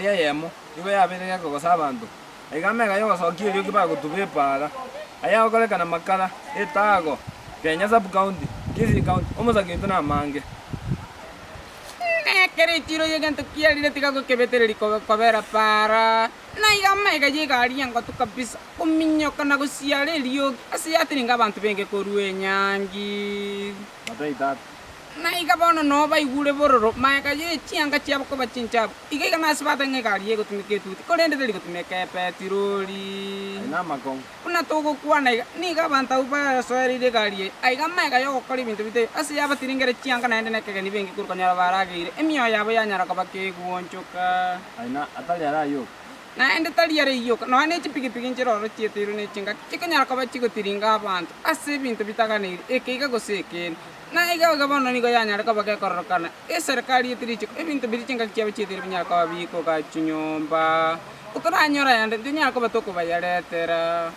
serikali yemo iwe yabere ko sabantu igamega yo sokiri kiba kutubepara aya okolekana makala etago Kenya sub county Kisii county omusakintu na mange kere tiro yeganto kialire tikago kebetereri kobera para na igamega yegari yango tukabisa kuminyoka na gusiale liyo asiyatiringa abantu benge korue nyangi mataita na igabono no baigure bororo maega ye chianga chiabo ko bachinchabo igega na sibata ngegari yego tumiketuti korende deli gotumeke petroli na makong kuna togo kwana ni gabanta uba soeri de gari aiga maega yo kori bintu bite asiyaba tiringere chianga na ende nekege ni bengi kurukanya baragire emio yabo yanyara ka bakegwonchoka aina atali ara yo na ende taliare yo no ane chipikipiki nchero tietiru ne chinga chikanyara ka bachigo tiringa abantu ase bintu bitagane ekeiga goseke na iga gabono ni go yanyara ka bakekorokana serikali yetiricho ebintu birichinga chiabo chietiru binyara ka biko ka chinyomba ukaranyora yande dinyara ka batoko bayaretera